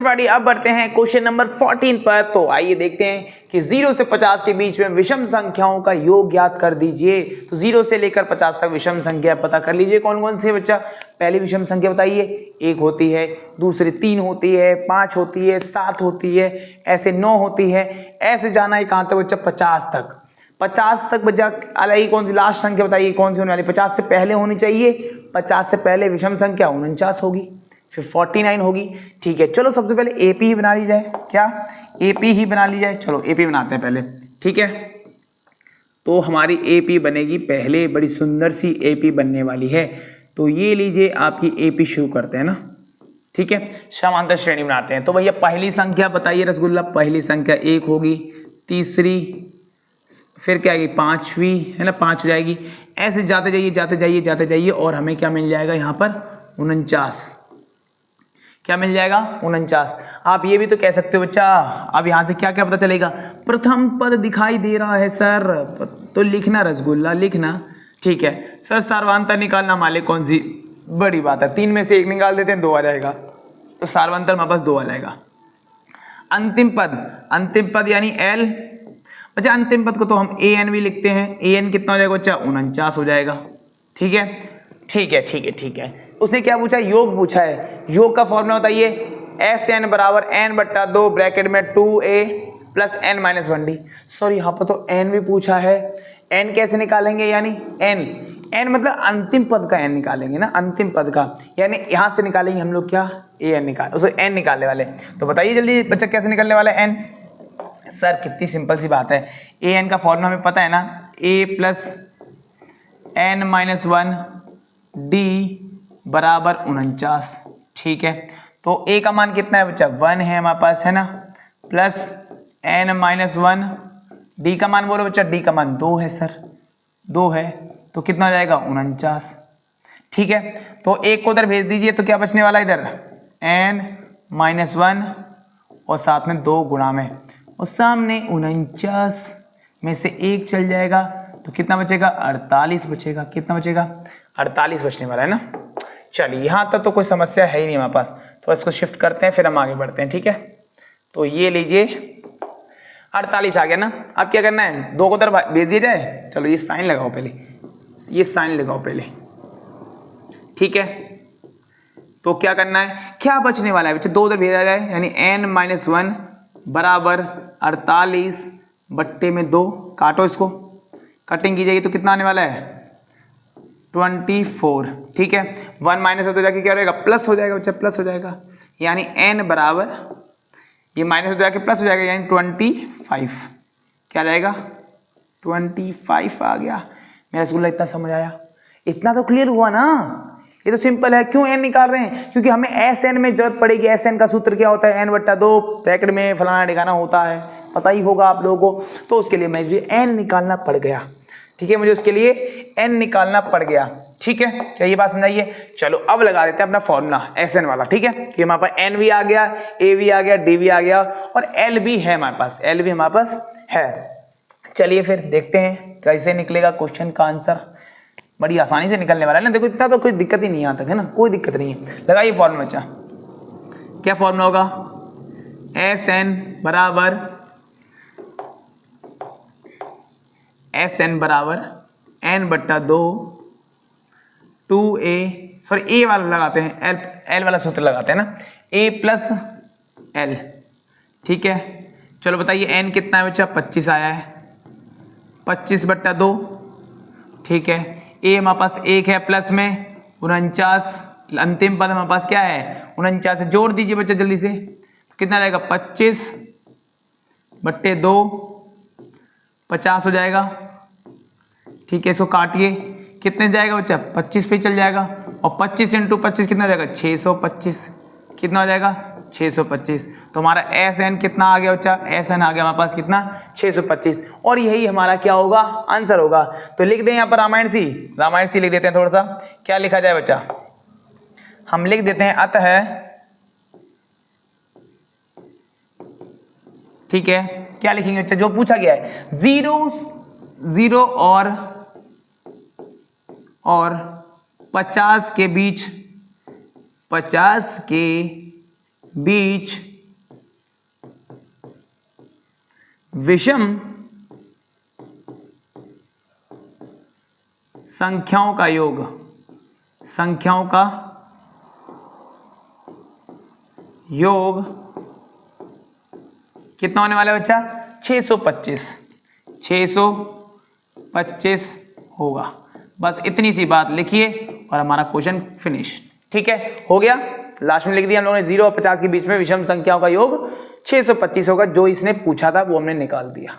Party अब बढ़ते हैं क्वेश्चन नंबर 14 पर। तो आइए देखते हैं कि 0 से 50 के बीच में विषम संख्याओं का योग ज्ञात कर दीजिए। तो 0 से लेकर 50 तक विषम संख्या पता कर लीजिए कौन कौन सी है बच्चा। पहली विषम संख्या बताइए, 1 होती है, दूसरी 3 होती है, 5 होती है, 7 होती है, ऐसे 9 होती है, ऐसे जाना है कहाँ तक बच्चा 50 तक। 50 तक बच्चा अलग कौन सी लास्ट संख्या बताइए कौन सी होने वाली। 50 से पहले होनी चाहिए, 50 से पहले विषम संख्या 49 होगी, फिर 49 होगी। ठीक है, चलो सबसे पहले एपी ही बना ली जाए। क्या एपी ही बना ली जाए? चलो एपी बनाते हैं पहले। ठीक है, तो हमारी एपी बनेगी पहले, बड़ी सुंदर सी एपी बनने वाली है। तो ये लीजिए आपकी एपी शुरू करते हैं ना। ठीक है, समांतर श्रेणी बनाते हैं। तो भैया पहली संख्या बताइए रसगुल्ला। पहली संख्या 1 होगी, तीसरी फिर क्या आएगी 5वीं, है ना, 5 हो जाएगी। ऐसे जाते जाइए जाते जाइए जाते जाइए और हमें क्या मिल जाएगा यहाँ पर 49। क्या मिल जाएगा 49। आप ये भी तो कह सकते हो बच्चा, अब यहाँ से क्या क्या पता चलेगा, प्रथम पद दिखाई दे रहा है सर, तो लिखना रसगुल्ला लिखना। ठीक है सर, सार्वंतर निकालना मालिक कौन सी, बड़ी बात है, 3 में से 1 निकाल देते हैं 2 आ जाएगा, तो सार्वंतर हमारे पास 2 आ जाएगा। अंतिम पद यानी एल बच्चा, अंतिम पद को तो हम ए एन भी लिखते हैं। ए एन कितना हो जाएगा बच्चा 49 हो जाएगा। ठीक है ठीक है ठीक है ठीक है। उसने क्या पूछा, योग पूछा है। योग का फॉर्मूला बताइए, एस एन बराबर एन बट्टा 2 ब्रैकेट में 2a plus N minus 1d। Sorry यहाँ पर तो एन भी पूछा है। एन कैसे निकालेंगे, यानी एन मतलब अंतिम पद का एन निकालेंगे ना, अंतिम पद का, यानी यहाँ से निकालेंगे हम लोग क्या ए एन एन निकालने वाले। तो बताइए जल्दी बच्चा कैसे निकलने वाला है एन। सर कितनी सिंपल सी बात है, ए एन का फॉर्मूला हमें पता है ना, ए प्लस एन माइनस 1 डी बराबर 49। ठीक है, तो ए का मान कितना है बच्चा 1 है हमारे पास, है ना, प्लस एन माइनस 1, डी का मान बोलो बच्चा, डी का मान 2 है सर, 2 है, तो कितना हो जाएगा 49। ठीक है, तो एक को उधर भेज दीजिए, तो क्या बचने वाला इधर एन माइनस 1 और साथ में 2 गुणा में, और सामने 49 में से 1 चल जाएगा, तो कितना बचेगा 48 बचेगा। कितना बचेगा 48 बचने वाला है ना। चलिए यहाँ तक तो कोई समस्या है ही नहीं हमारे पास, तो इसको शिफ्ट करते हैं फिर हम आगे बढ़ते हैं। ठीक है, तो ये लीजिए 48 आ गया ना। अब क्या करना है, 2 को उधर भेज दिया जाए। चलो ये साइन लगाओ पहले, ये साइन लगाओ पहले। ठीक है, तो क्या करना है, क्या बचने वाला है बच्चे, 2 उधर भेजा जाए, यानी n माइनस 1 बराबर 48 बट्टे में 2, काटो इसको, कटिंग की जाएगी तो कितना आने वाला है 24। ठीक है, 1 माइनस हो जाके क्या रहेगा प्लस हो जाएगा बच्चा, प्लस हो जाएगा, यानी n बराबर ये माइनस हो जाके प्लस हो जाएगा, यानी 25। क्या रहेगा 25 आ गया। मेरा स्कूल इतना समझ आया, इतना तो क्लियर हुआ ना। ये तो सिंपल है। क्यों n निकाल रहे हैं, क्योंकि हमें एस एन में जरूरत पड़ेगी। एस एन का सूत्र क्या होता है, n बट्टा 2 ब्रैकेट में फलाना ठिकाना होता है, पता ही होगा आप लोगों को। तो उसके लिए मुझे n निकालना पड़ गया। ठीक है, मुझे उसके लिए n निकालना पड़ गया। ठीक है, क्या ये बात समझाइए। चलो अब लगा देते हैं अपना फॉर्मूला एस एन वाला। ठीक है, कि हमारे पास n भी आ गया, a भी आ गया, d भी आ गया और l भी है हमारे पास, l भी हमारे पास है। चलिए फिर देखते हैं कैसे निकलेगा क्वेश्चन का आंसर। बड़ी आसानी से निकलने वाला है ना, देखो इतना तो कोई दिक्कत ही नहीं यहाँ तक, है ना, कोई दिक्कत नहीं है। लगाइए फॉर्मूला बच्चा, क्या फॉर्मूला होगा, एस एन बराबर n बट्टा 2 2a, सॉरी ए वाला लगाते हैं, एल वाला सूत्र लगाते हैं ना, a प्लस एल। ठीक है, चलो बताइए n कितना है बच्चा 25 आया है, 25 बट्टा 2। ठीक है, a हमारे पास 1 है, प्लस में 49, अंतिम पद हमारे पास क्या है 49 से जोड़ दीजिए बच्चा जल्दी से, कितना रहेगा 25 बट्टे 2 50 हो जाएगा। ठीक है, इसको काटिए, कितने जाएगा बच्चा 25 पे चल जाएगा, और 25 इंटू 25 कितना हो जाएगा 625। कितना हो जाएगा 625। तो हमारा एस एन कितना आ गया बच्चा, एस एन आ गया हमारे पास कितना 625, और यही हमारा क्या होगा आंसर होगा। तो लिख दें यहाँ पर रामायण सी लिख देते हैं। थोड़ा सा क्या लिखा जाए बच्चा, हम लिख देते हैं अतः, ठीक है, क्या लिखेंगे बच्चा जो पूछा गया है, 0 और 50 के बीच विषम संख्याओं का योग, संख्याओं का योग कितना होने वाला है बच्चा? 625, 625 होगा। बस इतनी सी बात लिखिए और हमारा क्वेश्चन फिनिश। ठीक है, हो गया। लास्ट में लिख दिया हम लोगों ने 0 और 50 के बीच में विषम संख्याओं का योग 625 होगा। जो इसने पूछा था वो हमने निकाल दिया।